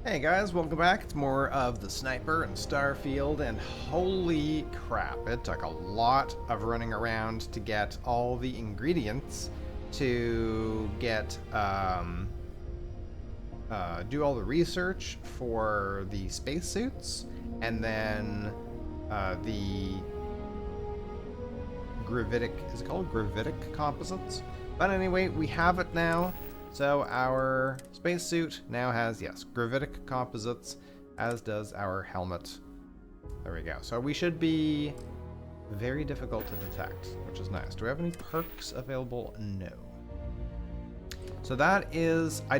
Hey guys, welcome back. It's more of the Sniper and Starfield, and holy crap, it took a lot of running around to get all the ingredients to get do all the research for the spacesuits, and then the gravitic, is it called gravitic composites? But anyway, we have it now. So our spacesuit now has, yes, gravitic composites, as does our helmet. There we go. So we should be very difficult to detect, which is nice. Do we have any perks available? No. So that is, I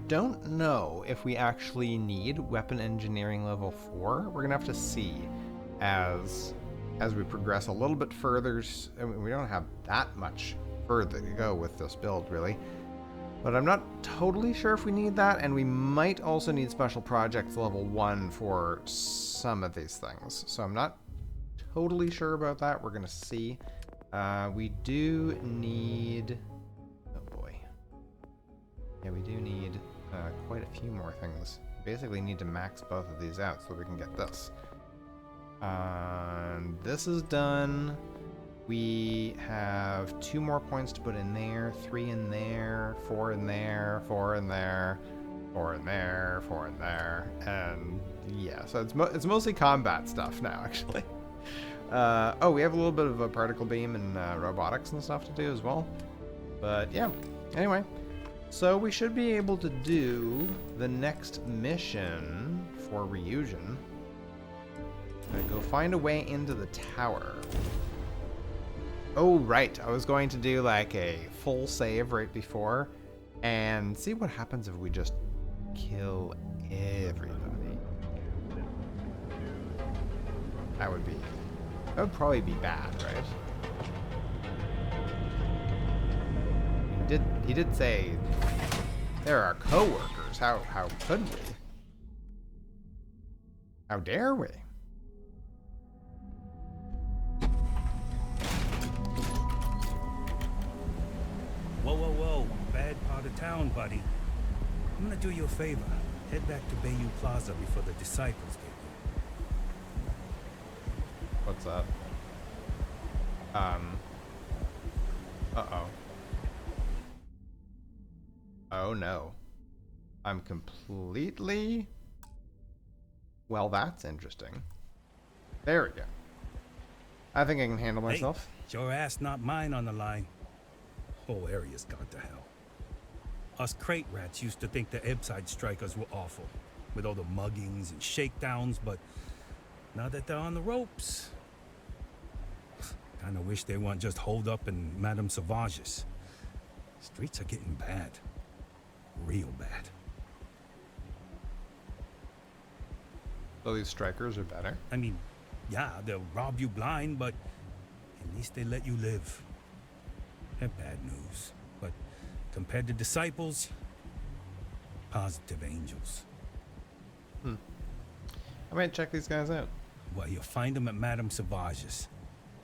don't know if we actually need weapon engineering level 4. We're gonna have to see as we progress a little bit further. I mean, we don't have that much further to go with this build, really. But I'm not totally sure if we need that, and we might also need special projects level 1 for some of these things. So I'm not totally sure about that. We're gonna see. We do need, oh boy. Yeah, we do need quite a few more things. Basically need to max both of these out so we can get this. This is done. We have 2 more points to put in there, 3 in there, 4 in there, 4 in there, 4 in there, 4 in there, and yeah, so it's mostly combat stuff now, actually. Oh, we have a little bit of a particle beam and robotics and stuff to do as well. But yeah, anyway, so we should be able to do the next mission for Ryujin. Go find a way into the tower. Oh, right. I was going to do like a full save right before and see what happens if we just kill everybody. That would probably be bad, right? He did say they're our co-workers. How could we? How dare we? Whoa. Bad part of town, buddy. I'm gonna do you a favor. Head back to Bayou Plaza before the disciples get here. What's that? Uh-oh. Oh no. I'm completely... Well, that's interesting. There we go. I think I can handle myself. Hey, your ass, not mine on the line. Whole area's gone to hell. Us crate rats used to think the Ep.10 strikers were awful, with all the muggings and shakedowns, but now that they're on the ropes, kinda wish they weren't just holed up in Madame Sauvage's. Streets are getting bad. Real bad. So these strikers are better? I mean, yeah, they'll rob you blind, but at least they let you live. They're bad news, but compared to disciples, positive angels. I might check these guys out. Well, you'll find them at Madame Sauvage's.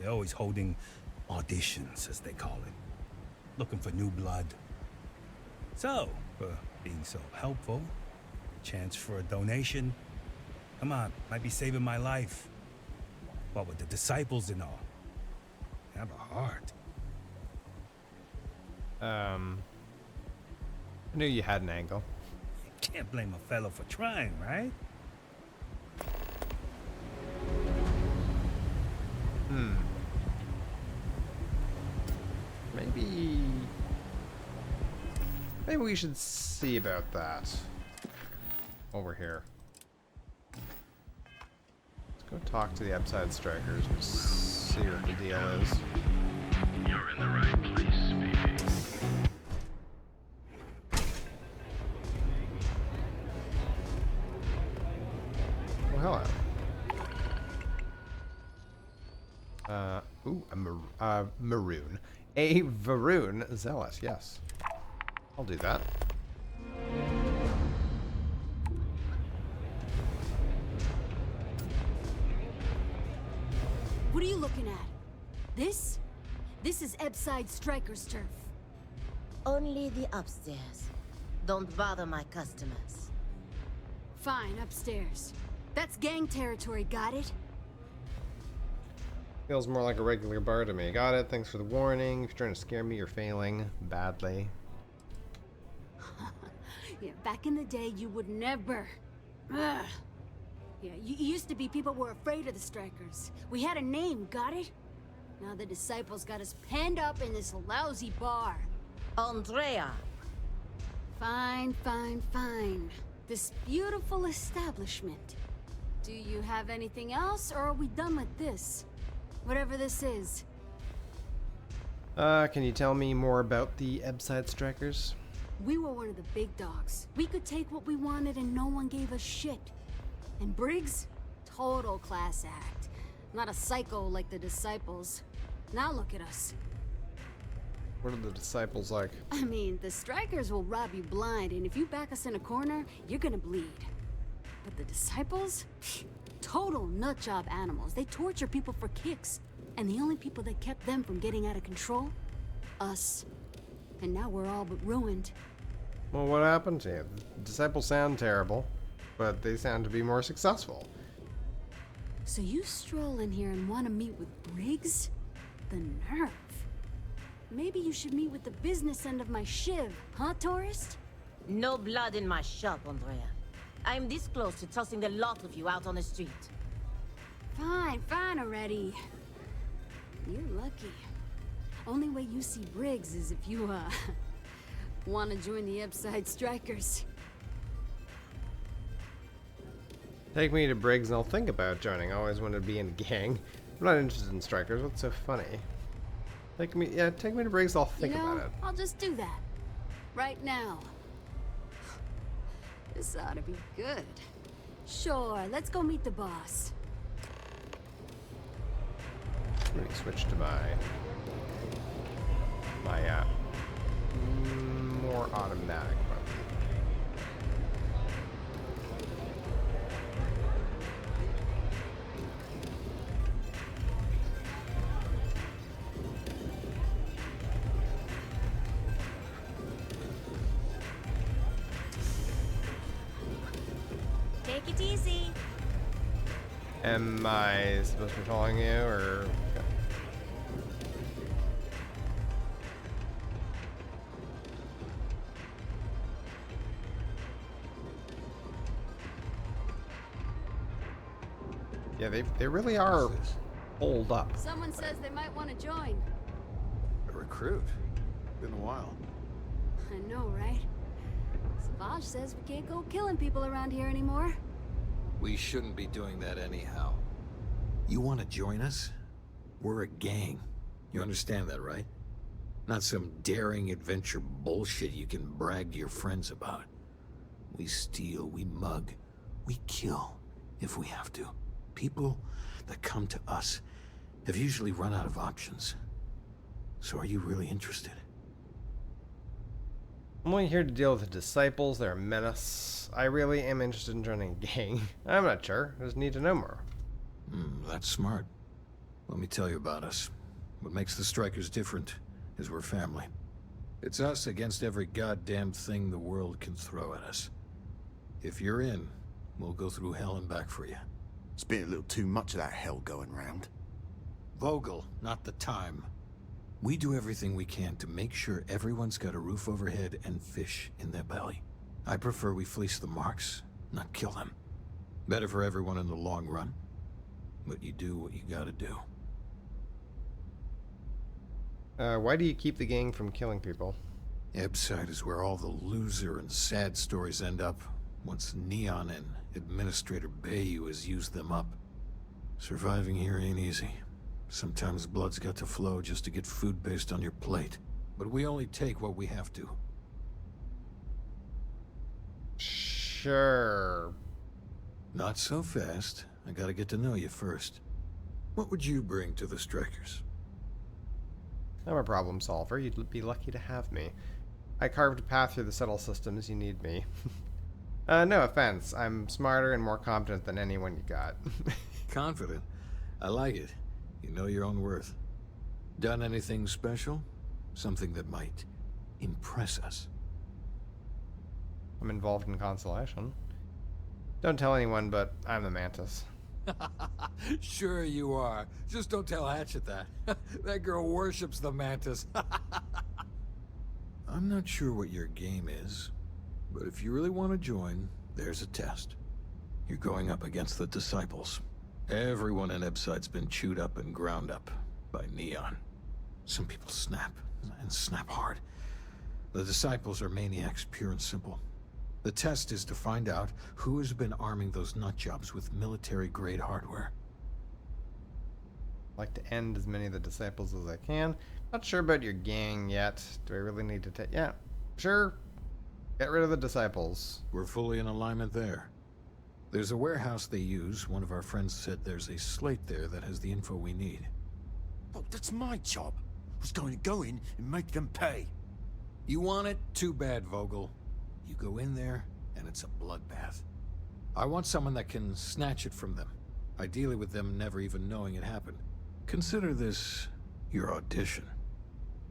They're always holding auditions, as they call it. Looking for new blood. So, for being so helpful, chance for a donation. Come on, might be saving my life. What with the disciples and all. Have a heart. I knew you had an angle. You can't blame a fellow for trying, right? Maybe we should see about that. Over here. Let's go talk to the Ep.10 strikers and see what the deal is. You're in the right place, baby. Well, hello. Ooh, a maroon. A Varoon Zealot, yes. I'll do that. What are you looking at? This? This is Ep.10 Striker's turf. Only the upstairs. Don't bother my customers. Fine, upstairs. That's gang territory, got it? Feels more like a regular bar to me. Got it. Thanks for the warning. If you're trying to scare me, you're failing badly. Yeah, back in the day, you would never. Ugh. Yeah, you used to be people were afraid of the strikers. We had a name, got it? Now the disciples got us penned up in this lousy bar. Andrea. Fine, fine, fine. This beautiful establishment. Do you have anything else, or are we done with this? Whatever this is. Can you tell me more about the Ep.10 strikers? We were one of the big dogs. We could take what we wanted and no one gave us shit. And Briggs? Total class act. Not a psycho like the disciples. Now look at us. What are the disciples like? I mean, the strikers will rob you blind, and if you back us in a corner, you're gonna bleed. But the disciples? Total nutjob animals. They torture people for kicks. And the only people that kept them from getting out of control? Us. And now we're all but ruined. Well, what happened to you? The disciples sound terrible, but they sound to be more successful. So you stroll in here and want to meet with Briggs? The nerve. Maybe you should meet with the business end of my shiv, huh, tourist? No blood in my shop, Andrea. I'm this close to tossing the lot of you out on the street. Fine, fine already. You're lucky. Only way you see Briggs is if you, want to join the Ep.10 strikers. Take me to Briggs and I'll think about joining. I always wanted to be in a gang. I'm not interested in strikers. What's so funny? Take me to Briggs. I'll think about it. I'll just do that. Right now. This ought to be good. Sure, let's go meet the boss. Let me switch to my more automatic button. Take it easy. Am I supposed to be following you, or? Okay. Yeah, they really are holed up. Someone says they might want to join. A recruit? Been a while. I know, right? Savage says we can't go killing people around here anymore. We shouldn't be doing that anyhow. You want to join us? We're a gang. You understand that, right? Not some daring adventure bullshit you can brag to your friends about. We steal, we mug, we kill, if we have to. People that come to us have usually run out of options. So are you really interested? I'm only here to deal with the disciples. They're a menace. I really am interested in joining a gang. I'm not sure. I just need to know more. That's smart. Let me tell you about us. What makes the Strikers different is we're family. It's us against every goddamn thing the world can throw at us. If you're in, we'll go through hell and back for you. It's been a little too much of that hell going round. Vogel, not the time. We do everything we can to make sure everyone's got a roof overhead and fish in their belly. I prefer we fleece the marks, not kill them. Better for everyone in the long run. But you do what you gotta do. Why do you keep the gang from killing people? Ep.10 is where all the loser and sad stories end up, once Neon and Administrator Bayou has used them up. Surviving here ain't easy. Sometimes blood's got to flow just to get food based on your plate. But we only take what we have to. Sure. Not so fast. I gotta get to know you first. What would you bring to the Strikers? I'm a problem solver. You'd be lucky to have me. I carved a path through the subtle systems. You need me. No offense. I'm smarter and more competent than anyone you got. Confident. I like it. You know your own worth. Done anything special? Something that might impress us? I'm involved in Constellation. Don't tell anyone, but I'm the Mantis. Sure you are. Just don't tell Hatchet that. That girl worships the Mantis. I'm not sure what your game is, but if you really want to join, there's a test. You're going up against the Disciples. Everyone in Ebside's been chewed up and ground up by Neon. Some people snap, and snap hard. The Disciples are maniacs, pure and simple. The test is to find out who has been arming those nutjobs with military-grade hardware. I'd like to end as many of the Disciples as I can. Not sure about your gang yet. Do I really need to take... Yeah, sure. Get rid of the Disciples. We're fully in alignment there. There's a warehouse they use. One of our friends said there's a slate there that has the info we need. Oh, that's my job. I was going to go in and make them pay. You want it? Too bad, Vogel. You go in there, and it's a bloodbath. I want someone that can snatch it from them. Ideally with them never even knowing it happened. Consider this your audition.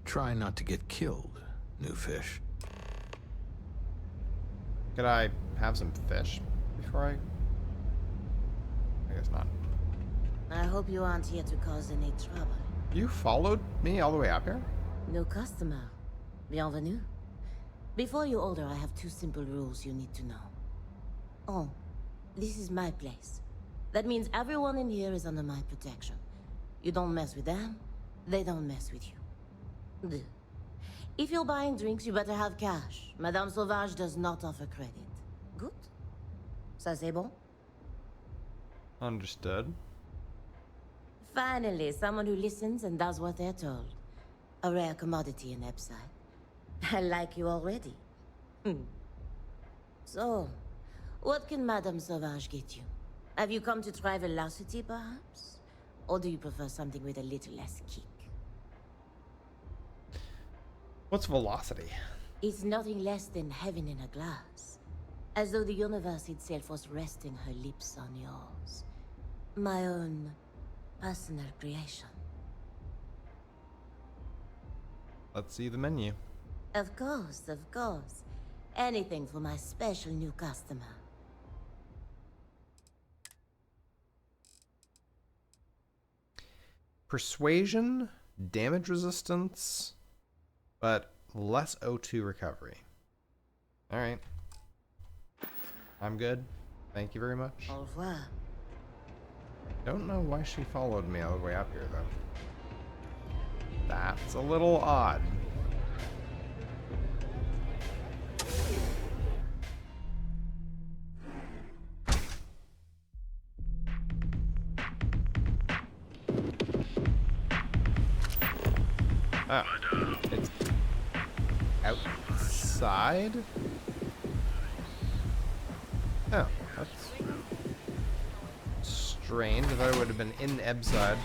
Try not to get killed, new fish. Could I have some fish before I guess not. I hope you aren't here to cause any trouble. You followed me all the way up here? No customer. Bienvenue. Before you order, I have 2 simple rules you need to know. Oh, this is my place. That means everyone in here is under my protection. You don't mess with them, they don't mess with you. Deux. If you're buying drinks, you better have cash. Madame Sauvage does not offer credit. Good? Ça c'est bon? Understood. Finally, someone who listens and does what they're told. A rare commodity in Epside. I like you already. So, what can Madame Sauvage get you? Have you come to try velocity, perhaps? Or do you prefer something with a little less kick? What's velocity? It's nothing less than heaven in a glass. As though the universe itself was resting her lips on yours. My own personal creation. Let's see the menu. Of course, of course. Anything for my special new customer. Persuasion, damage resistance, but less O2 recovery. Alright. I'm good. Thank you very much. Au revoir. Don't know why she followed me all the way up here, though. That's a little odd. Oh, it's outside? Oh, that's strange. I thought it would have been in Ebside.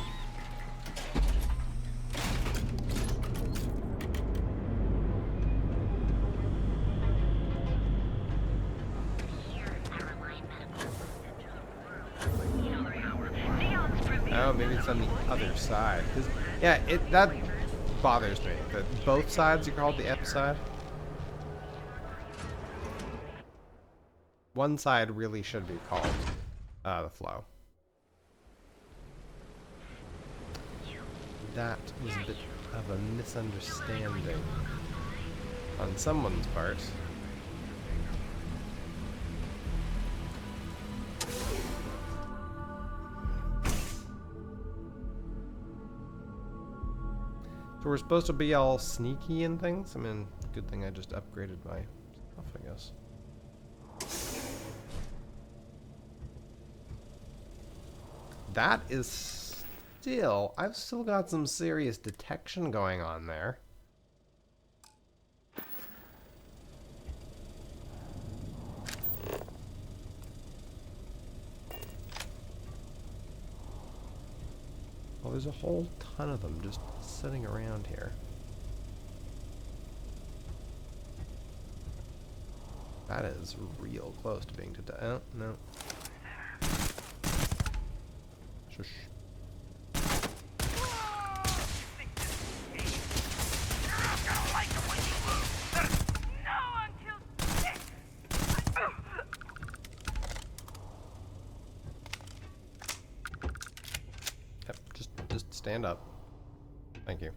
Oh, maybe it's on the other side. 'Cause, yeah, that bothers me. That both sides are called the Ep-side. One side really should be called the flow. That was a bit of a misunderstanding on someone's part. So we're supposed to be all sneaky and things? I mean, good thing I just upgraded my stuff, I guess. That is still... I've still got some serious detection going on there. Well, there's a whole ton of them just sitting around here. That is real close to being oh, no. Shush. stand up. Thank you.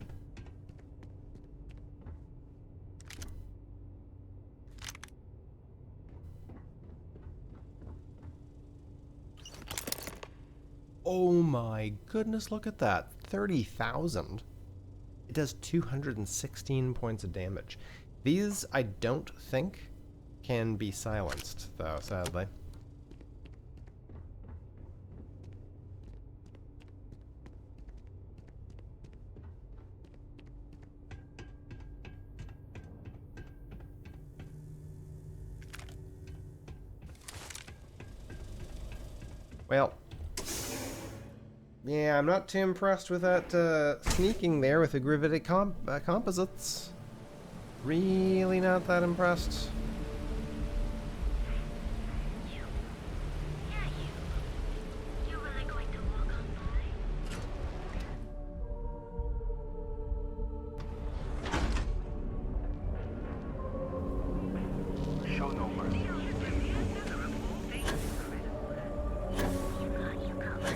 Oh my goodness, look at that. 30,000. It does 216 points of damage. These, I don't think, can be silenced, though, sadly. Well, yeah, I'm not too impressed with that sneaking there with the gravitic composites. Really not that impressed. You really going to walk on by? Show no mercy. You covered.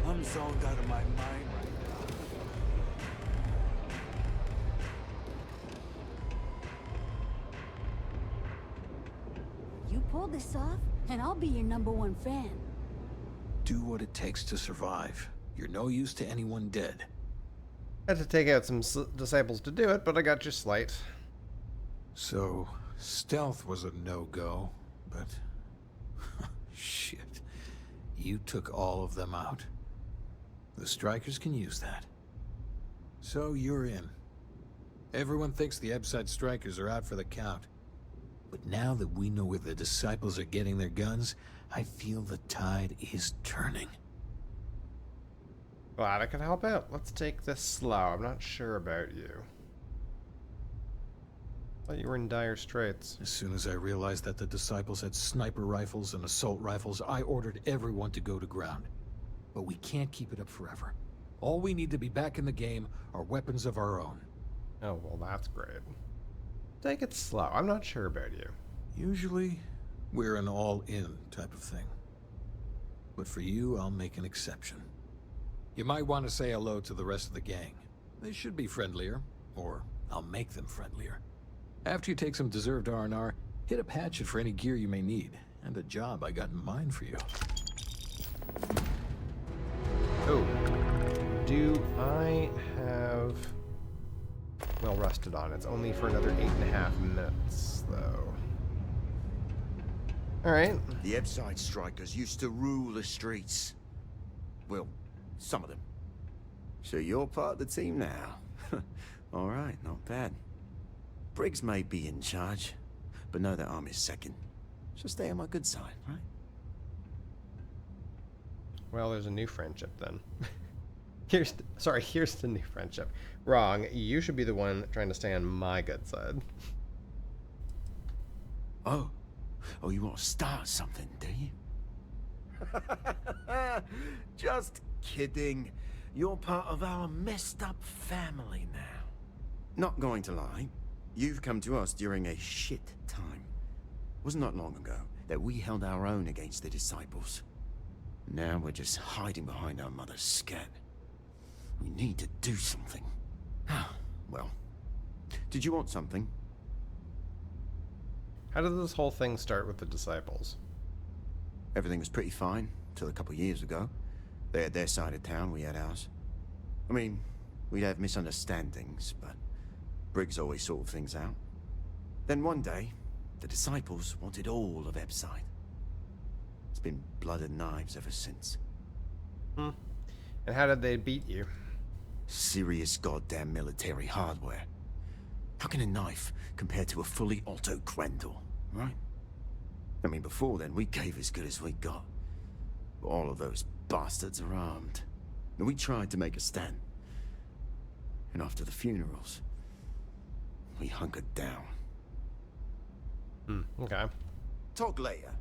I'm zoned out of my mind right now. You pull this off, and I'll be your #1 fan. Do what it takes to survive. You're no use to anyone dead. Had to take out some disciples to do it, but I got your slight. So, stealth was a no-go, but... shit. You took all of them out. The strikers can use that. So you're in. Everyone thinks the Ep.10 strikers are out for the count. But now that we know where the disciples are getting their guns, I feel the tide is turning. Glad I could help out. Let's take this slow. I'm not sure about you. Thought you were in dire straits. As soon as I realized that the disciples had sniper rifles and assault rifles, I ordered everyone to go to ground. But we can't keep it up forever. All we need to be back in the game are weapons of our own. Oh, well, that's great. Take it slow. I'm not sure about you. Usually, we're an all-in type of thing. But for you, I'll make an exception. You might want to say hello to the rest of the gang. They should be friendlier, or I'll make them friendlier. After you take some deserved R&R, hit up Hatchet for any gear you may need, and a job I got in mind for you. Oh. Do I have... well rested on? It's only for another 8.5 minutes, though. Alright. The Ep.10 strikers used to rule the streets. Well, some of them. So you're part of the team now. All right, not bad. Briggs may be in charge, but know that I'm his second. So stay on my good side, right? Well, there's a new friendship then. Here's the new friendship. Wrong. You should be the one trying to stay on my good side. Oh, you want to start something, do you? Just kidding. You're part of our messed up family now. Not going to lie, you've come to us during a shit time. It was not long ago that we held our own against the disciples. Now we're just hiding behind our mother's scat. We need to do something. Well, did you want something? How did this whole thing start with the disciples? Everything was pretty fine till a couple years ago. They had their side of town, we had ours. I mean, we'd have misunderstandings, but Briggs always sorted things out. Then one day, the disciples wanted all of Ep.10. It's been blood and knives ever since. And how did they beat you? Serious goddamn military hardware. How can a knife compare to a fully auto Crandall, right? I mean, before then, we gave as good as we got. But all of those bastards are armed. And we tried to make a stand. And after the funerals, we hunkered down. Okay. Talk later.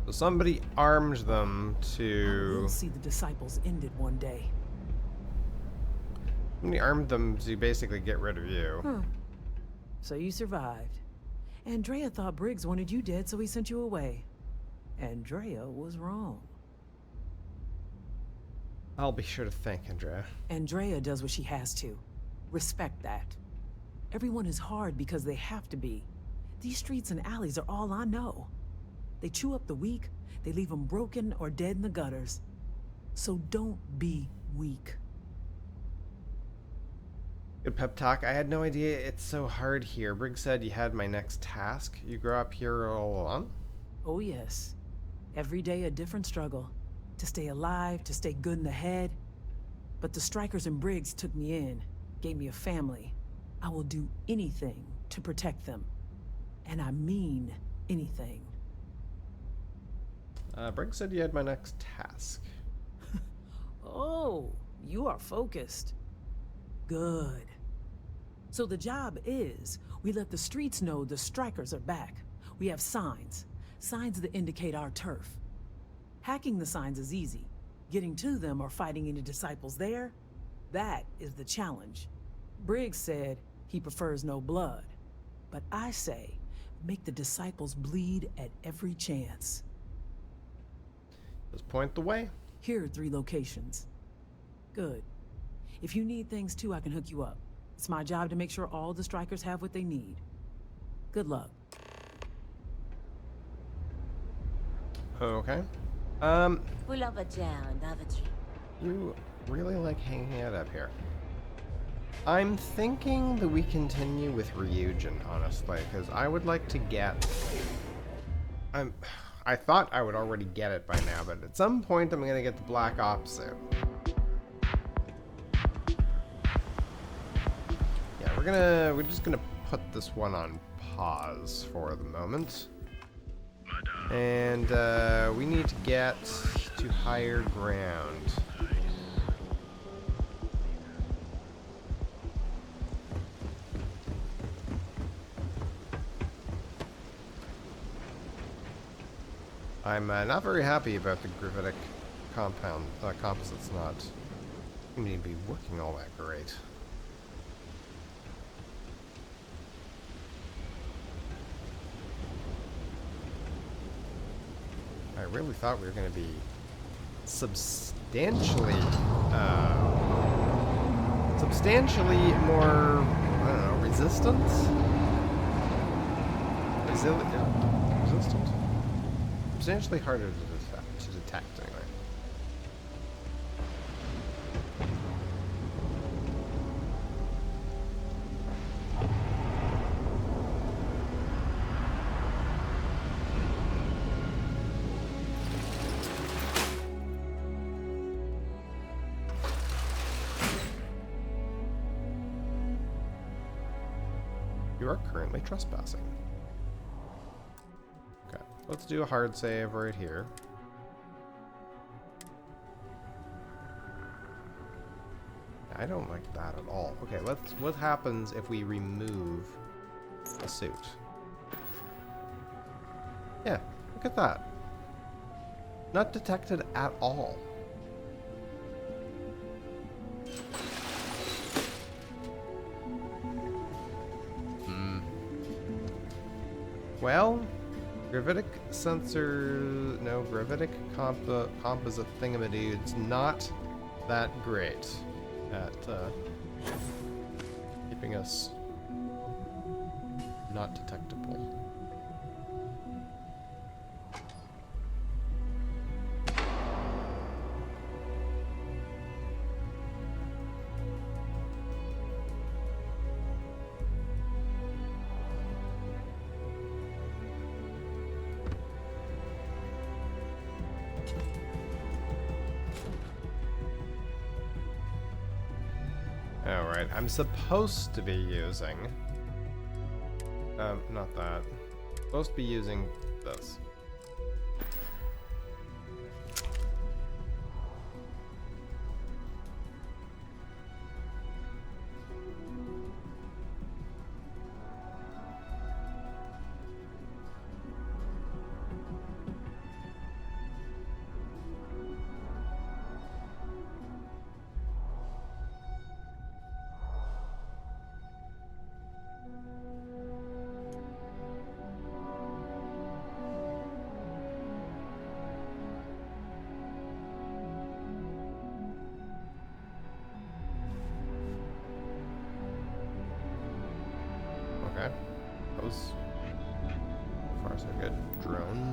So somebody armed them I to... will see the disciples ended one day. Somebody armed them to basically get rid of you. Huh. So you survived. Andrea thought Briggs wanted you dead, so he sent you away. Andrea was wrong. I'll be sure to thank Andrea. Andrea does what she has to. Respect that. Everyone is hard because they have to be. These streets and alleys are all I know. They chew up the weak, they leave them broken or dead in the gutters. So don't be weak. Good pep talk. I had no idea it's so hard here. Briggs said you had my next task. You grew up here all alone? Oh yes. Every day a different struggle. To stay alive, to stay good in the head. But the strikers and Briggs took me in, gave me a family. I will do anything to protect them. And I mean anything. Briggs said you had my next task. Oh, you are focused. Good. So the job is, we let the streets know the strikers are back. We have signs. Signs that indicate our turf. Hacking the signs is easy. Getting to them or fighting any disciples there, that is the challenge. Briggs said he prefers no blood. But I say, make the disciples bleed at every chance. Just point the way. Here are 3 locations. Good. If you need things too, I can hook you up. It's my job to make sure all the strikers have what they need. Good luck. Okay. Pull up a chair and have a drink. You really like hanging out up here. I'm thinking that we continue with Ryujin, honestly, because I would like to get... I thought I would already get it by now, but at some point I'm gonna get the Black Ops suit. Yeah, we're just gonna put this one on pause for the moment. And we need to get to higher ground. I'm not very happy about the gravitic composites not seeming to be working all that great. I really thought we were going to be substantially more, I don't know, resistant? Resistant? Substantially harder to detect, anyway. You are currently trespassing. Okay, let's do a hard save right here. I don't like that at all. Okay, what happens if we remove a suit? Yeah, look at that. Not detected at all. Well, gravitic sensor, no, gravitic composite thingamadude's not that great at keeping us not detectable. Alright, I'm supposed to be using... not that. Supposed to be using this.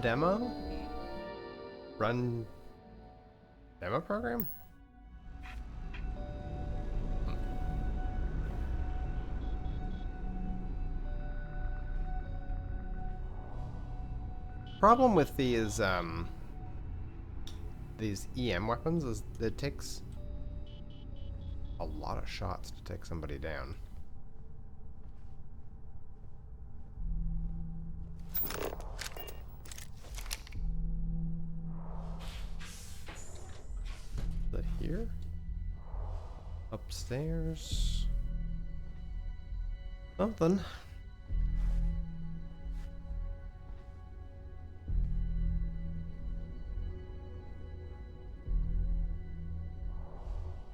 demo? Run demo program? Problem with these EM weapons is it takes a lot of shots to take somebody down. Is it here? Upstairs? Something.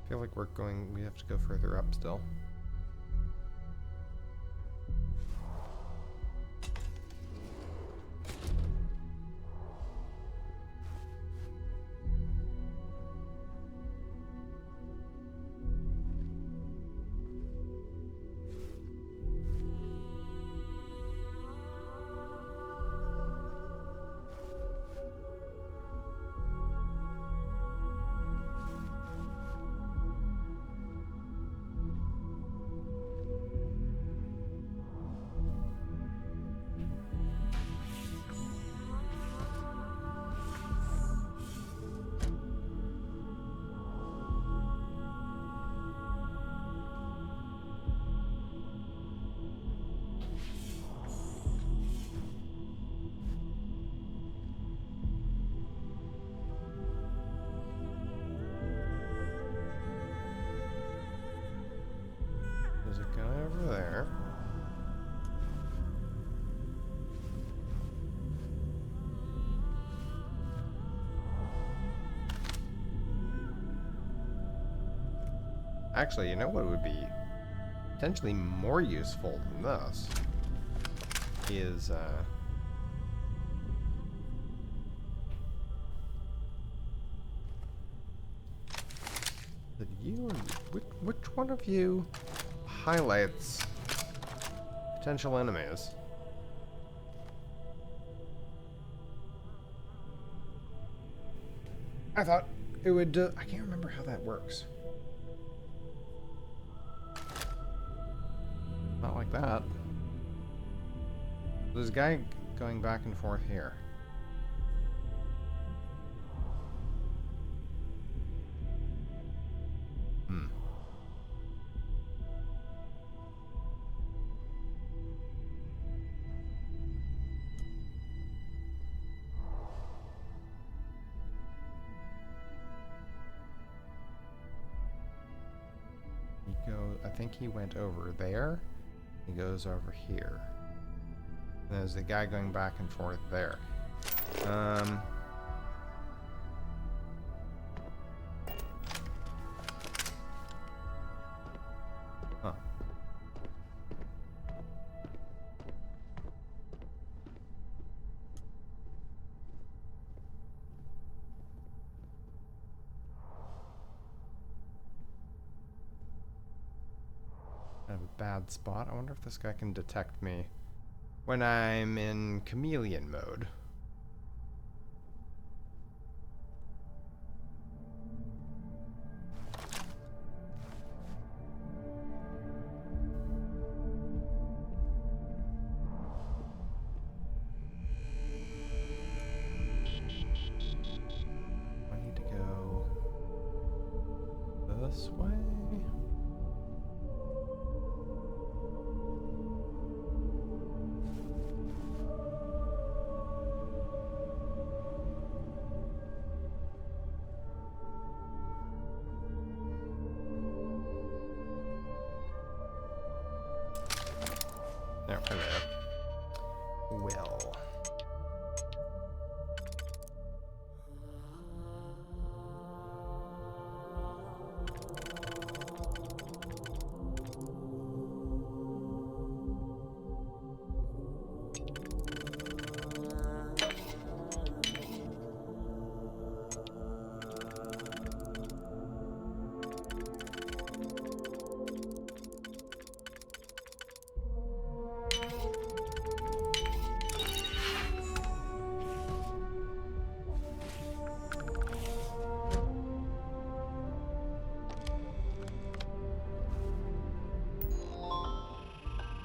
I feel like we have to go further up still. There's a guy over there. Actually, you know what would be potentially more useful than this is that you or which one of you highlights potential enemies? I thought it would. I can't remember how that works. Not like that. There's a guy going back and forth here. I think he went over there. He goes over here. And there's a guy going back and forth there. Huh. I have a bad spot. I wonder if this guy can detect me when I'm in chameleon mode. I need to go this way. No, hello. Well.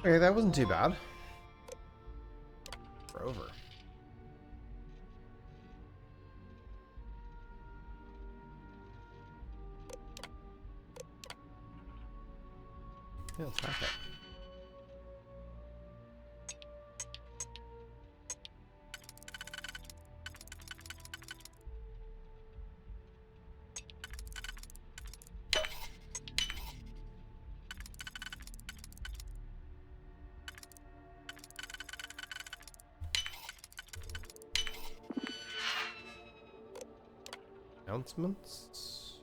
Okay, that wasn't too bad. We're over. Yeah, let's back up. Announcements.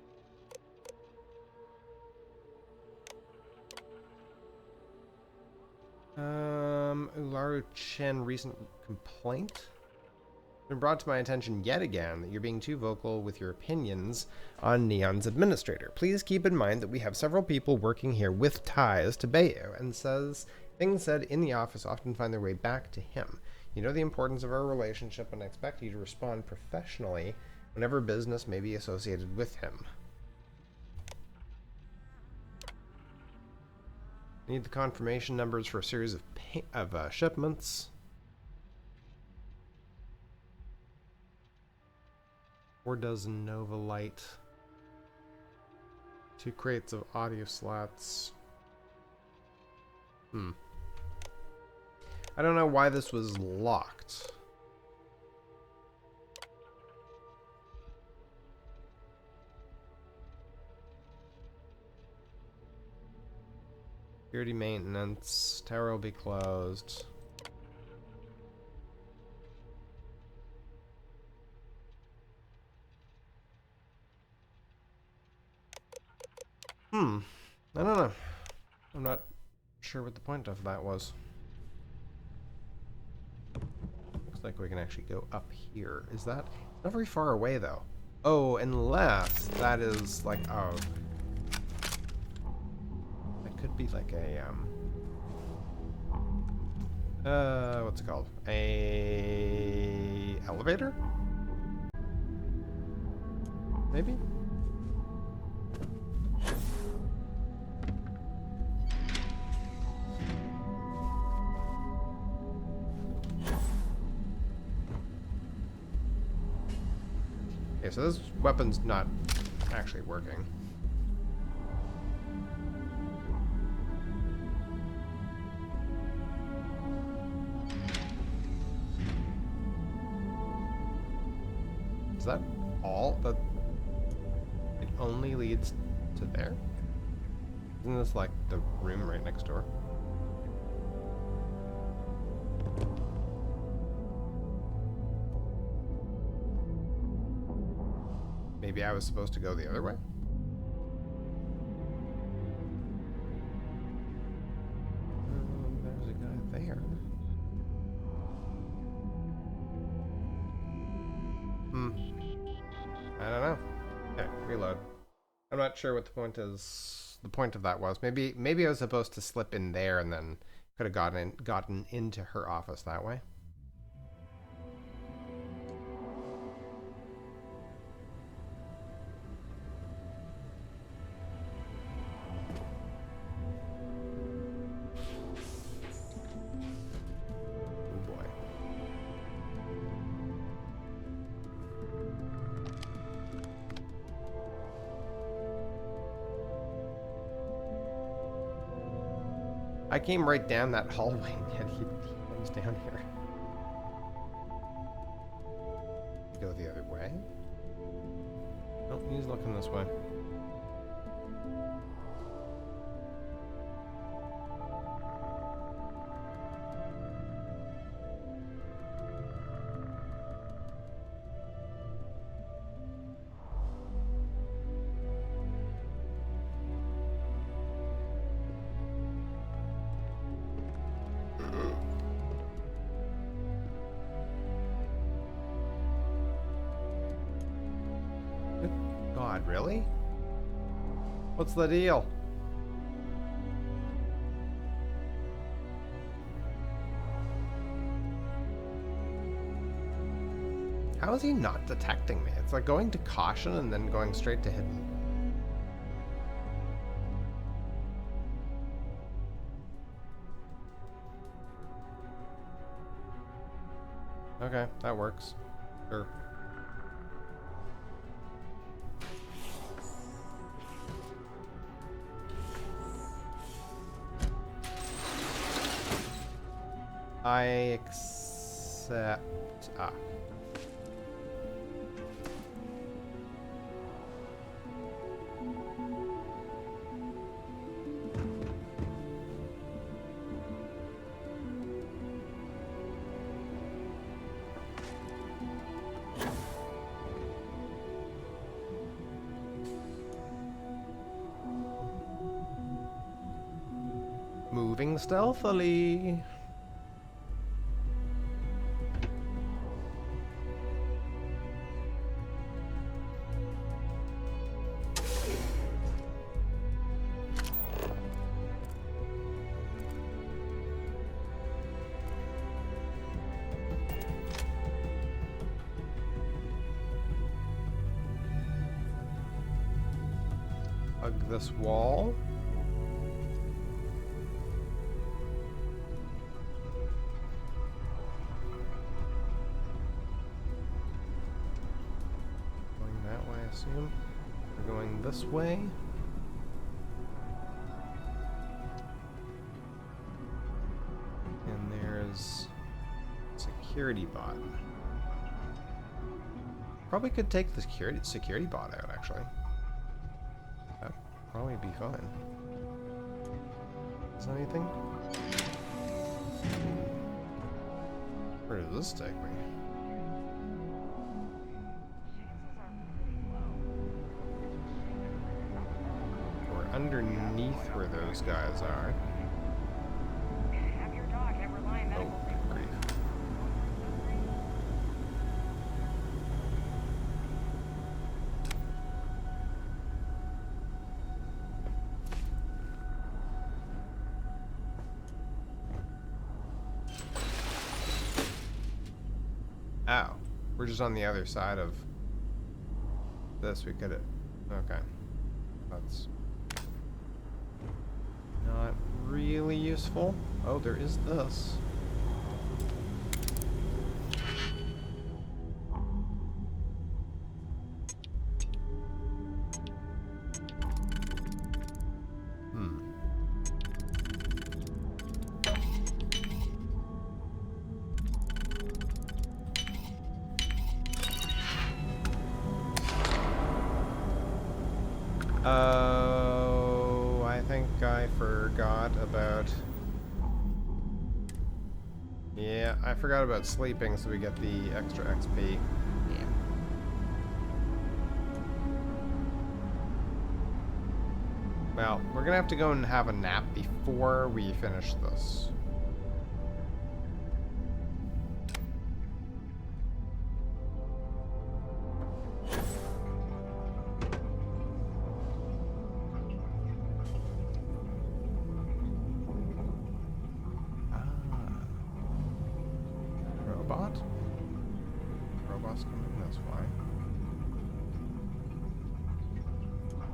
Ularu Chen recent complaint. It's been brought to my attention yet again that you're being too vocal with your opinions on Neon's administrator. Please keep in mind that we have several people working here with ties to Bayou, and says things said in the office often find their way back to him. You know the importance of our relationship, and I expect you to respond professionally whenever business may be associated with him. Need the confirmation numbers for a series of shipments. 4 dozen Nova Light. 2 crates of audio slats. I don't know why this was locked. Security maintenance. Tower will be closed. I don't know. I'm not sure what the point of that was. Looks like we can actually go up here. Is that not very far away though? Oh, unless that is like, oh, that could be like a what's it called? A elevator? Maybe? Okay, so this weapon's not actually working. Is that all? That it only leads to there? Isn't this like the room right next door? Maybe I was supposed to go the other way? There's a guy there. I don't know. Okay, reload. I'm not sure what the point is. The point of that was maybe I was supposed to slip in there and then could have gotten into her office that way. I came right down that hallway and yet he comes down here. Go the other way. Nope, he's looking this way. God, really? What's the deal? How is he not detecting me? It's like going to caution and then going straight to hidden. Okay, that works. Sure. I accept... Ah. Moving stealthily. Hug this wall. Going that way, I assume. We're going this way. And there's security bot. Probably could take the security bot out, actually. That'd probably be fine. Is there anything? Where does this take me? We're underneath where those guys are. Oh, good grief. Ow. We're just on the other side of this. We could have... Okay. That's not really useful. Oh, there is this. Oh, I think I forgot about... Yeah, I forgot about sleeping so we get the extra XP. Yeah. Well, we're gonna have to go and have a nap before we finish this. Robot's coming this way.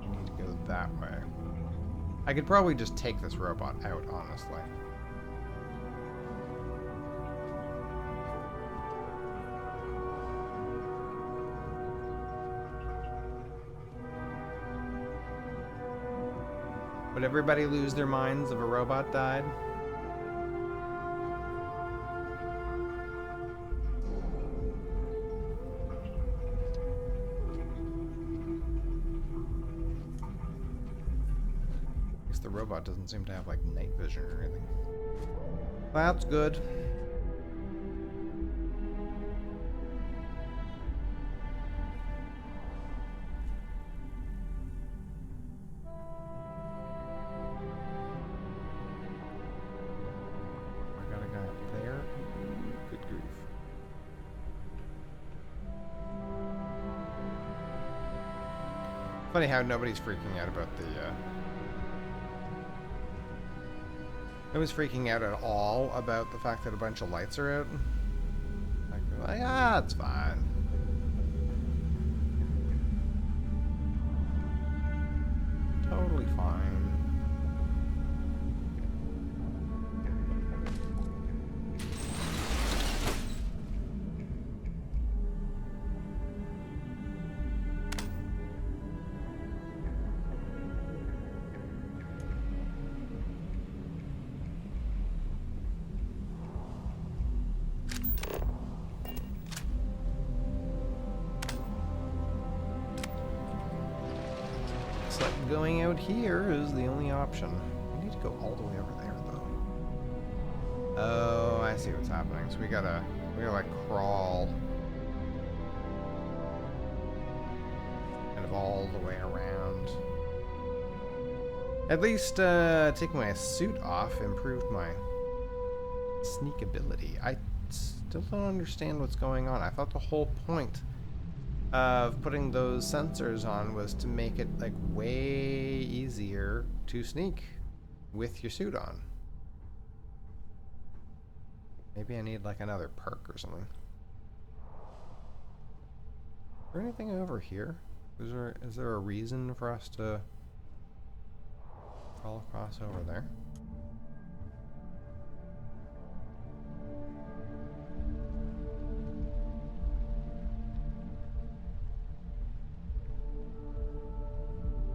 We need to go that way. I could probably just take this robot out, honestly. Would everybody lose their minds if a robot died? The robot doesn't seem to have like night vision or anything. That's good. I got a guy up there. Good grief. Funny how nobody's freaking out about the Nobody's freaking out at all about the fact that a bunch of lights are out. Like, they're like, ah, it's fine. Totally fine. going out here is the only option. We need to go all the way over there, though. Oh, I see what's happening. So we gotta like crawl kind of all the way around. At least taking my suit off improved my sneak ability. I still don't understand what's going on. I thought the whole point of putting those sensors on was to make it like way easier to sneak with your suit on. Maybe I need like another perk or something. Is there anything over here? Is there a reason for us to crawl across over there?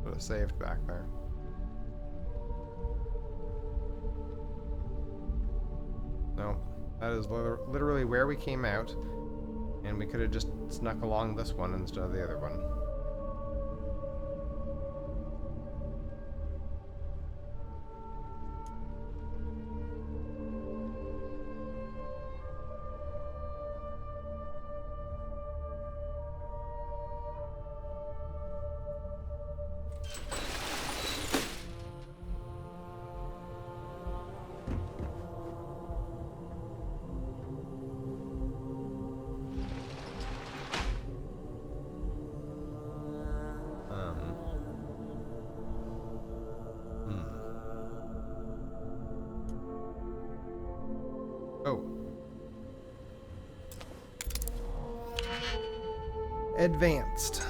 Would have saved back there. No, that is literally where we came out, and we could have just snuck along this one instead of the other one. Oh. Advanced.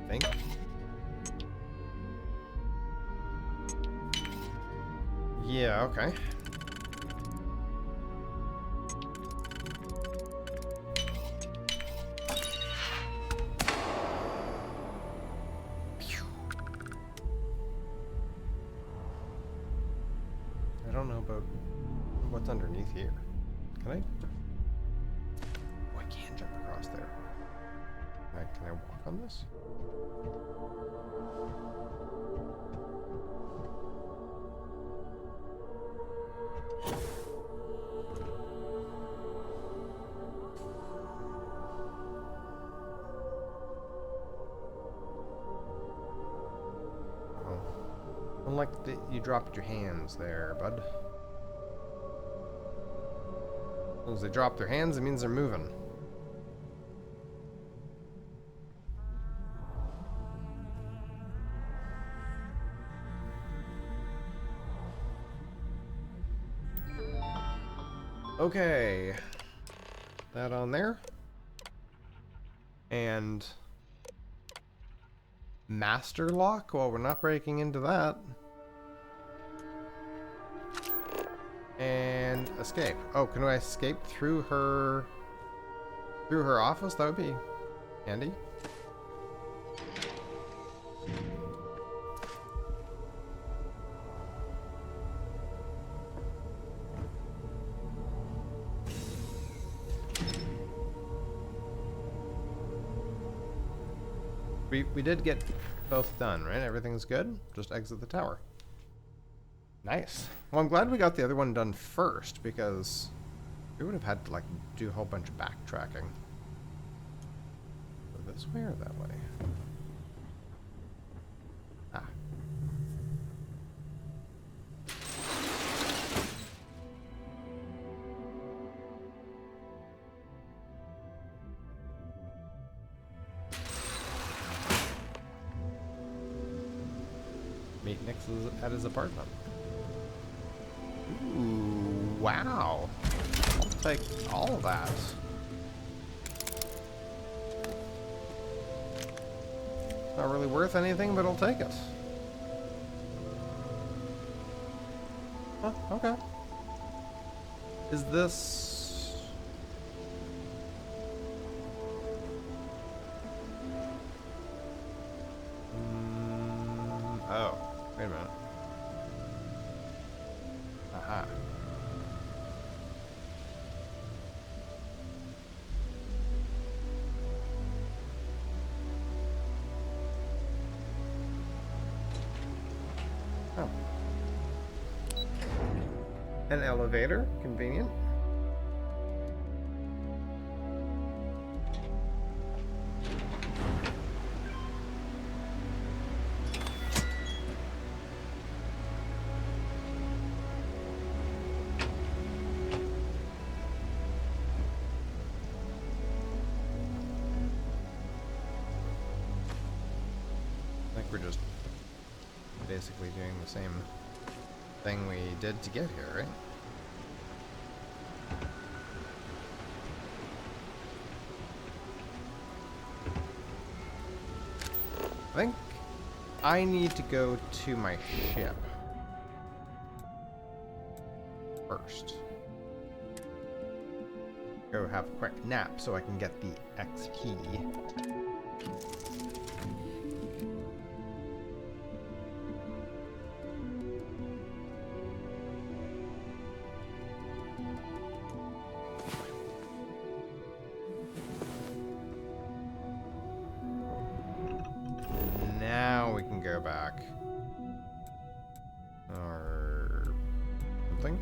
Think. Yeah, okay. I don't know about what's underneath here. Can I? Oh, I can jump across there. Can I walk on this? Unlike that you dropped your hands there, bud. As long as they drop their hands, it means they're moving. Okay. That on there. And master lock? Well, we're not breaking into that. And escape. Oh, can I escape through her office? That would be handy. We did get both done, right? Everything's good. Just exit the tower. Nice. Well, I'm glad we got the other one done first, because we would have had to like do a whole bunch of backtracking. Go this way or that way? Ah. Meet Nick at his apartment. Ooh, wow. I'll take all of that. Not really worth anything, but I'll take it. Huh, okay. Is this... Oh, wait a minute. Aha. Oh. An elevator, convenient. I think we're just basically doing the same thing we did to get here, right? I think I need to go to my ship first. Go have a quick nap so I can get the XP. Now we can go back. Or something.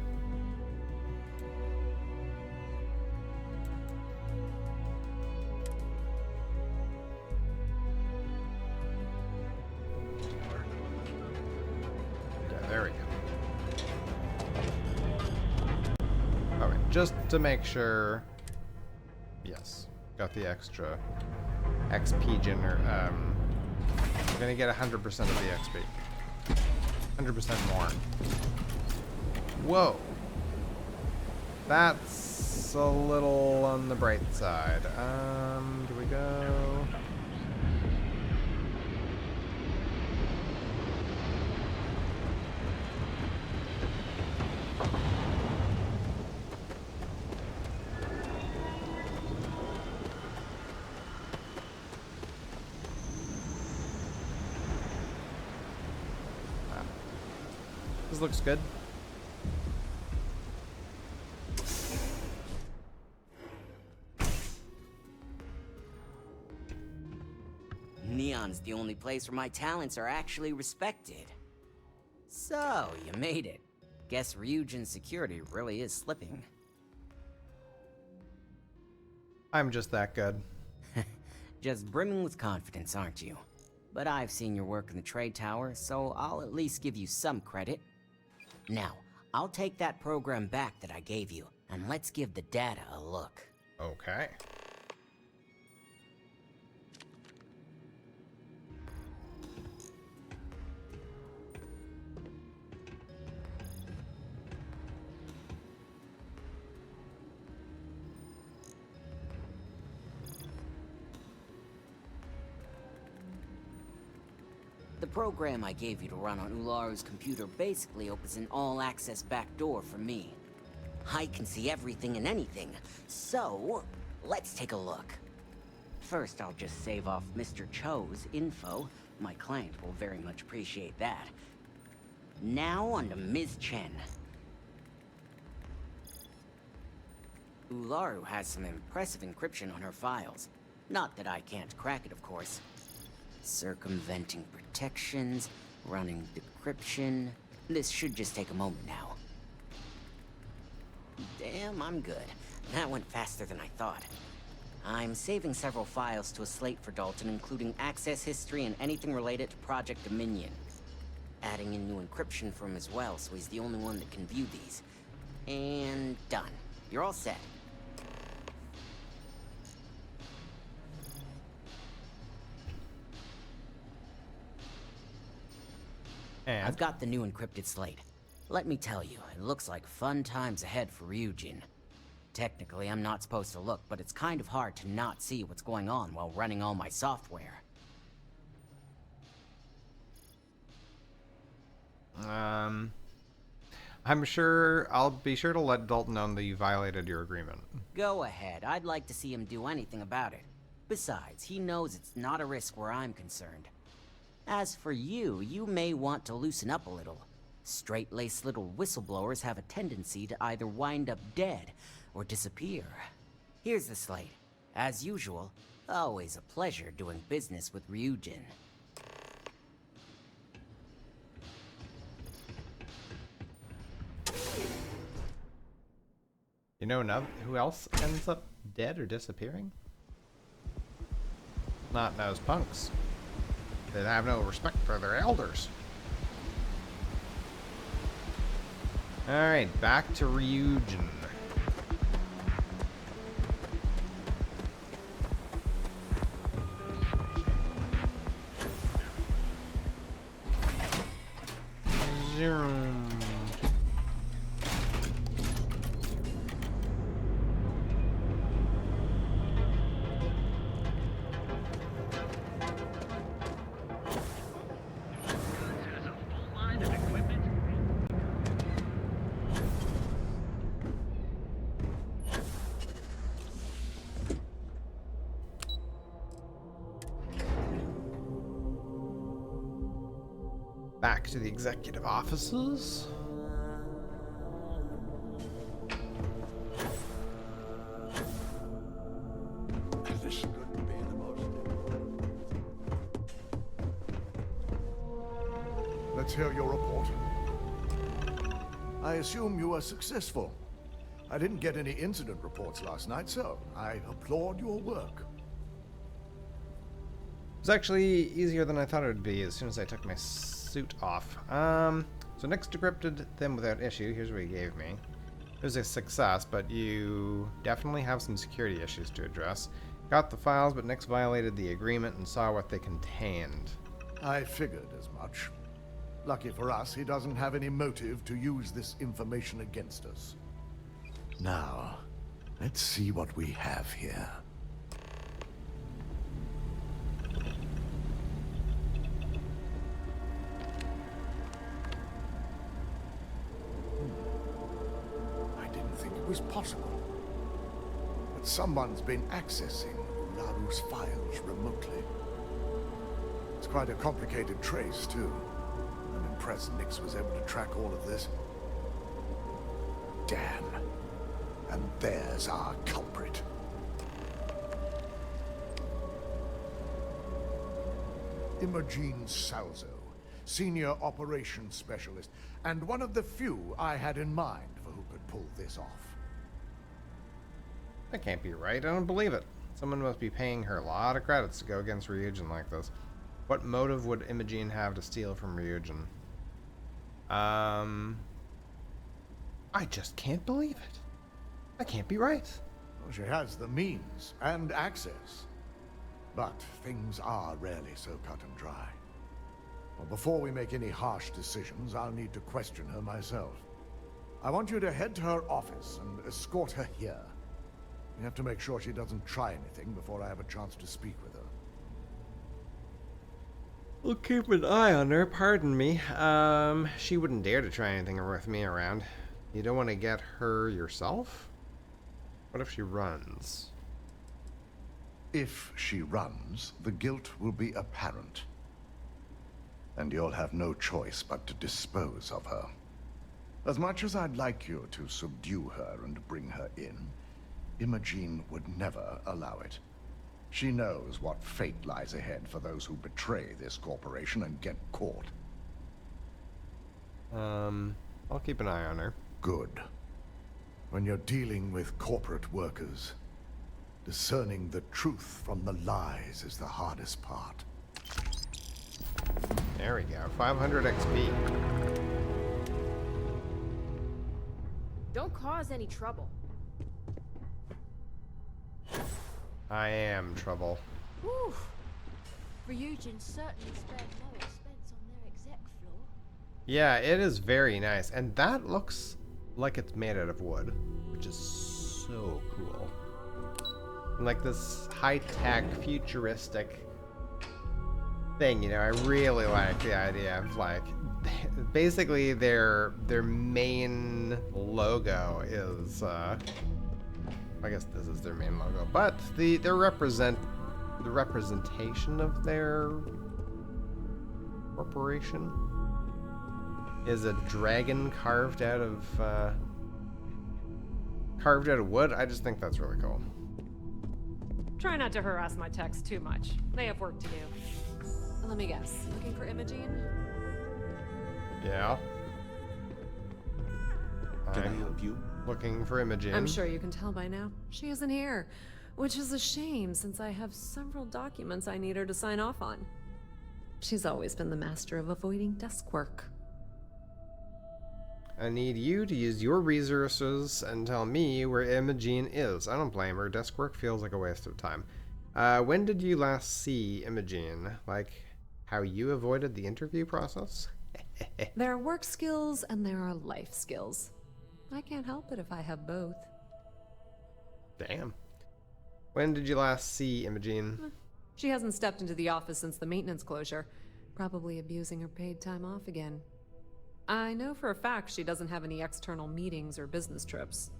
Yeah, there we go. Alright, just to make sure. Yes, got the extra XP we're gonna get 100% of the XP. 100% more. Whoa. That's a little on the bright side. Do we go? This looks good. Neon's the only place where my talents are actually respected. So, you made it. Guess Ryujin's security really is slipping. I'm just that good. Just brimming with confidence, aren't you? But I've seen your work in the trade tower, so I'll at least give you some credit. Now, I'll take that program back that I gave you, and let's give the data a look. Okay. The program I gave you to run on Ularu's computer basically opens an all-access backdoor for me. I can see everything and anything, so let's take a look. First, I'll just save off Mr. Cho's info. My client will very much appreciate that. Now on to Ms. Chen. Ularu has some impressive encryption on her files. Not that I can't crack it, of course. Circumventing protections, running decryption. This should just take a moment now. Damn, I'm good. That went faster than I thought. I'm saving several files to a slate for Dalton, including access history and anything related to Project Dominion. Adding in new encryption for him as well, so he's the only one that can view these. And done. You're all set. And I've got the new encrypted slate. Let me tell you, it looks like fun times ahead for Ryujin. Technically, I'm not supposed to look, but it's kind of hard to not see what's going on while running all my software. I'm sure I'll be sure to let Dalton know that you violated your agreement. Go ahead, I'd like to see him do anything about it. Besides, he knows it's not a risk where I'm concerned. As for you, you may want to loosen up a little. Straight-laced little whistleblowers have a tendency to either wind up dead or disappear. Here's the slate. As usual, always a pleasure doing business with Ryujin. You know who else ends up dead or disappearing? Not those punks. They have no respect for their elders. Alright, back to Ryujin. Back to the executive offices. This couldn't be the most. Let's hear your report. I assume you were successful. I didn't get any incident reports last night, so I applaud your work. It was actually easier than I thought it would be as soon as I took my suit off. So Nix decrypted them without issue. Here's what he gave me. It was a success, but you definitely have some security issues to address. Got the files, but Nix violated the agreement and saw what they contained. I figured as much. Lucky for us, he doesn't have any motive to use this information against us. Now, let's see what we have here. I didn't think it was possible. But someone's been accessing Ularu's files remotely. It's quite a complicated trace, too. I'm impressed Nix was able to track all of this. Damn. And there's our culprit. Imogene Salzo, Senior Operations Specialist, and one of the few I had in mind for who could pull this off. That can't be right. I don't believe it. Someone must be paying her a lot of credits to go against Ryujin like this. What motive would Imogene have to steal from Ryujin? I just can't believe it. That can't be right. Well, she has the means and access. But things are rarely so cut and dry. Well, before we make any harsh decisions, I'll need to question her myself. I want you to head to her office and escort her here. You have to make sure she doesn't try anything before I have a chance to speak with her. We'll keep an eye on her, pardon me. She wouldn't dare to try anything with me around. You don't want to get her yourself? What if she runs? If she runs, the guilt will be apparent. And you'll have no choice but to dispose of her. As much as I'd like you to subdue her and bring her in, Imogene would never allow it. She knows what fate lies ahead for those who betray this corporation and get caught. I'll keep an eye on her. Good. When you're dealing with corporate workers, discerning the truth from the lies is the hardest part. There we go. 500 XP. Don't cause any trouble. I am trouble. Whew. Ryujin certainly spared no expense on their exec floor. Yeah, it is very nice. And that looks like it's made out of wood, which is so cool. And like this high-tech, futuristic thing, you know, I really like the idea of like, basically their main logo is, I guess this is their main logo, but the representation of their Corporation is a dragon carved out of wood. I just think that's really cool. Try not to harass my techs too much. They have work to do. Let me guess. Looking for Imogene? Yeah. Can I help you? Looking for Imogene. I'm sure you can tell by now. She isn't here, which is a shame since I have several documents I need her to sign off on. She's always been the master of avoiding desk work. I need you to use your resources and tell me where Imogene is. I don't blame her. Desk work feels like a waste of time. When did you last see Imogene? Like, how you avoided the interview process? There are work skills and there are life skills. I can't help it if I have both. Damn. When did you last see Imogene? She hasn't stepped into the office since the maintenance closure. Probably abusing her paid time off again. I know for a fact she doesn't have any external meetings or business trips.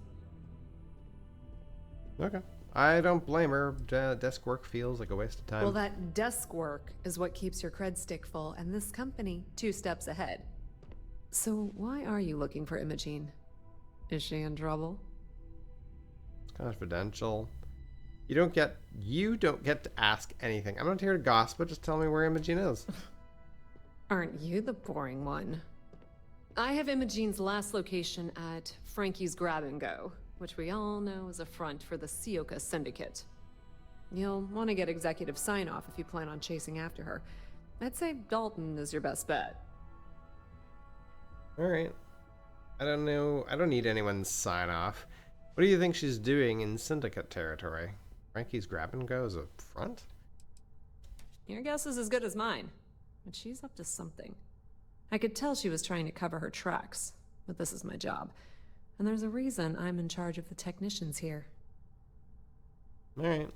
Okay. I don't blame her. Desk work feels like a waste of time. Well, that desk work is what keeps your cred stick full, and this company 2 steps ahead. So why are you looking for Imogene? Is she in trouble? It's confidential. You don't get to ask anything. I'm not here to gossip, just tell me where Imogene is. Aren't you the boring one? I have Imogene's last location at Frankie's Grab and Go, which we all know is a front for the Sioka Syndicate. You'll want to get executive sign-off if you plan on chasing after her. I'd say Dalton is your best bet. Alright. I don't know. I don't need anyone's sign-off. What do you think she's doing in Syndicate territory? Frankie's Grab and Go is a front? Your guess is as good as mine, but she's up to something. I could tell she was trying to cover her tracks, but this is my job. And there's a reason I'm in charge of the technicians here. Alright.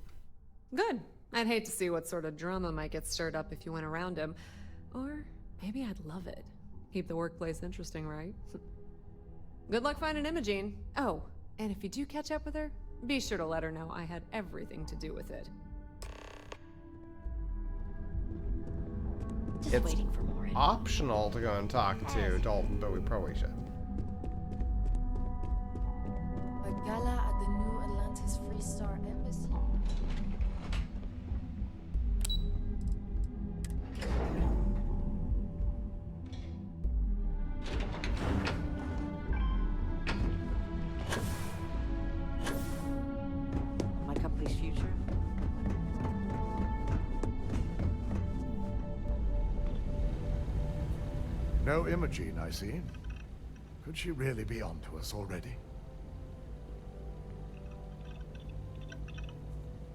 Good. I'd hate to see what sort of drama might get stirred up if you went around him. Or maybe I'd love it. Keep the workplace interesting, right? Good luck finding Imogene. Oh, and if you do catch up with her, be sure to let her know I had everything to do with it. Just waiting for more. Optional to go and talk to Dalton, but we probably should. A gala at the New Atlantis Free Star Embassy. My company's future? No Imogene, I see. Could she really be onto us already?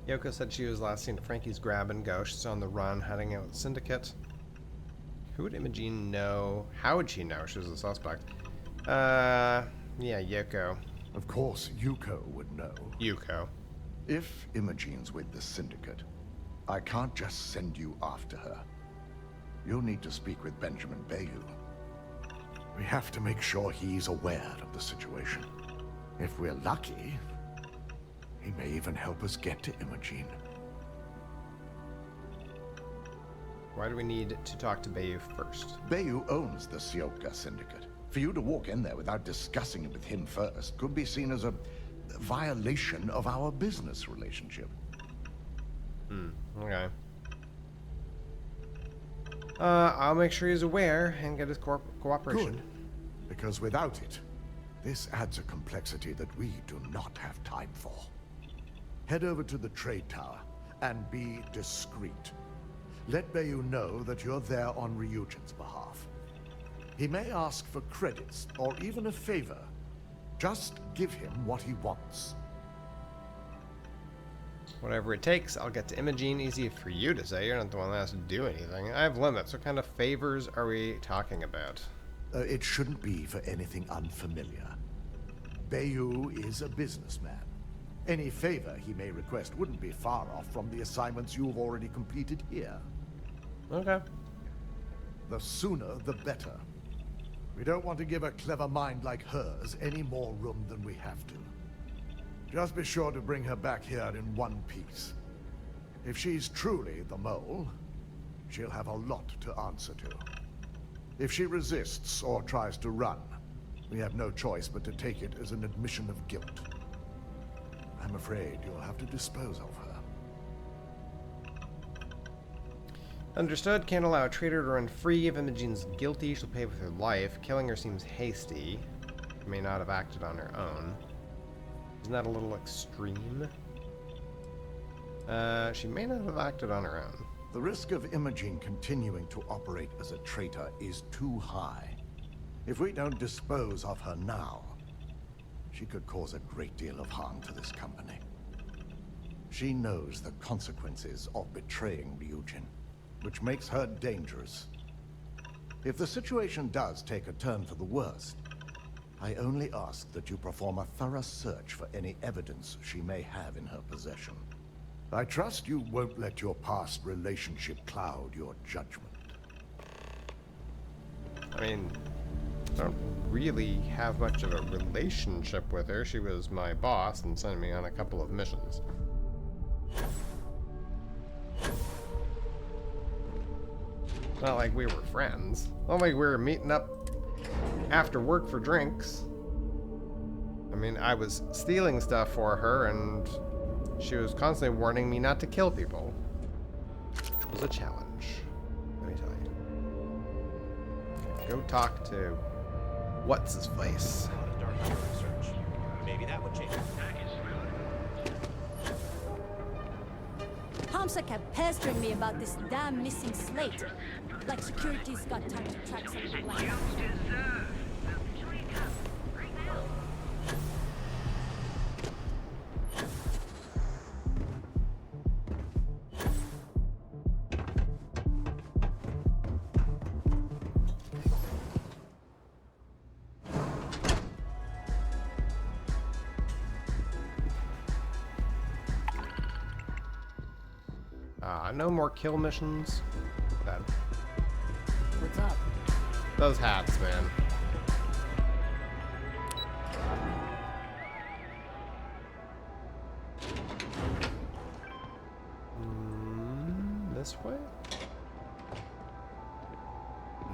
Yoko said she was last seen at Frankie's Grab and Go. She's on the run, heading out with Syndicate. Who would Imogene know? How would she know she was a suspect? Yeah, Yoko. Of course, Yuko would know. Yuko. If Imogene's with the Syndicate, I can't just send you after her. You'll need to speak with Benjamin Bayou. We have to make sure he's aware of the situation. If we're lucky, he may even help us get to Imogene. Why do we need to talk to Bayou first? Bayou owns the Sioka Syndicate. For you to walk in there without discussing it with him first could be seen as a violation of our business relationship. Okay. I'll make sure he's aware and get his cooperation. Good. Because without it, this adds a complexity that we do not have time for. Head over to the trade tower and be discreet. Let Bayou know that you're there on Ryujin's behalf. He may ask for credits or even a favor. Just give him what he wants. Whatever it takes, I'll get to Imogene. Easy for you to say. You're not the one that has to do anything. I have limits. What kind of favors are we talking about? It shouldn't be for anything unfamiliar. Bayou is a businessman. Any favor he may request wouldn't be far off from the assignments you've already completed here. Okay. The sooner, the better. We don't want to give a clever mind like hers any more room than we have to. Just be sure to bring her back here in one piece. If she's truly the mole, she'll have a lot to answer to. If she resists or tries to run, we have no choice but to take it as an admission of guilt. I'm afraid you'll have to dispose of her. Understood. Can't allow a traitor to run free. If Imogene's guilty, she'll pay with her life. Killing her seems hasty. She may not have acted on her own. Isn't that a little extreme? She may not have acted on her own. The risk of Imogen continuing to operate as a traitor is too high. If we don't dispose of her now, she could cause a great deal of harm to this company. She knows the consequences of betraying Ryujin, which makes her dangerous. If the situation does take a turn for the worst, I only ask that you perform a thorough search for any evidence she may have in her possession. I trust you won't let your past relationship cloud your judgment. I mean, I don't really have much of a relationship with her. She was my boss and sent me on a couple of missions. Not like we were friends. Not like we were meeting up after work for drinks. I mean, I was stealing stuff for her, and she was constantly warning me not to kill people. Which was a challenge, let me tell you. Okay, go talk to... what's-his-face? Maybe that would change. Hamsa kept pestering me about this damn missing slate. Like security's got time to track some of the black. No more kill missions. That. What's up? Those hats, man. This way?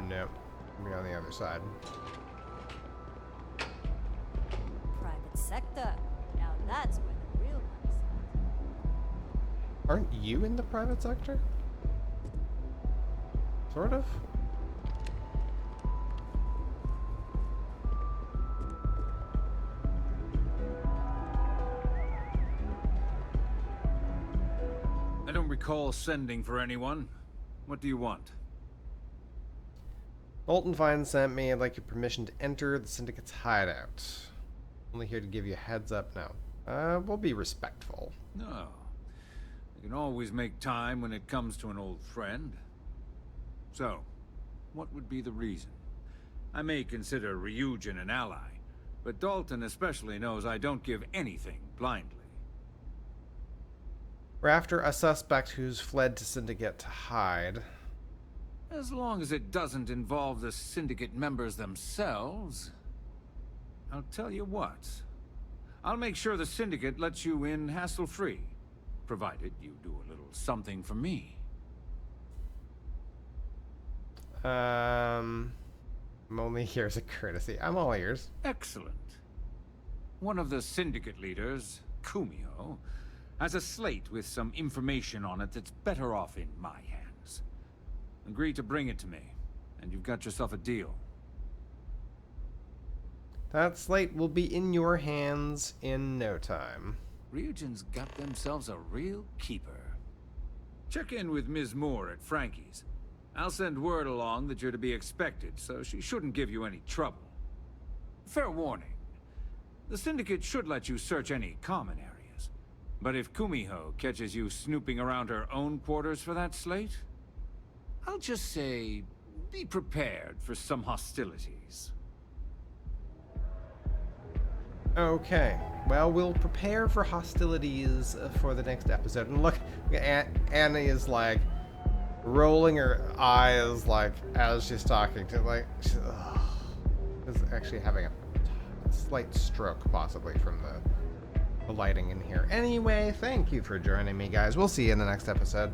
Nope. Be on the other side. Private sector. Now that's where the real money's at. Aren't you in the private sector? Sort of? I don't recall sending for anyone. What do you want? Bolton Fine sent me. I'd like your permission to enter the Syndicate's hideout. Only here to give you a heads up now. We'll be respectful. No. You can always make time when it comes to an old friend. So, what would be the reason? I may consider Ryujin an ally, but Dalton especially knows I don't give anything blindly. We're after a suspect who's fled to Syndicate to hide. As long as it doesn't involve the Syndicate members themselves. I'll tell you what. I'll make sure the Syndicate lets you in hassle-free, provided you do a little something for me. I'm only here as a courtesy. I'm all ears. Excellent. One of the Syndicate leaders, Kumio, has a slate with some information on it that's better off in my hands. Agree to bring it to me, and you've got yourself a deal. That slate will be in your hands in no time. Ryujin's got themselves a real keeper. Check in with Ms. Moore at Frankie's. I'll send word along that you're to be expected, so she shouldn't give you any trouble. Fair warning. The Syndicate should let you search any common areas. But if Kumiho catches you snooping around her own quarters for that slate, I'll just say, be prepared for some hostilities. Okay. Well, we'll prepare for hostilities for the next episode. And look, Anna is like rolling her eyes like as she's talking to like she's actually having a slight stroke possibly from the lighting in here. Anyway, thank you for joining me, guys. We'll see you in the next episode.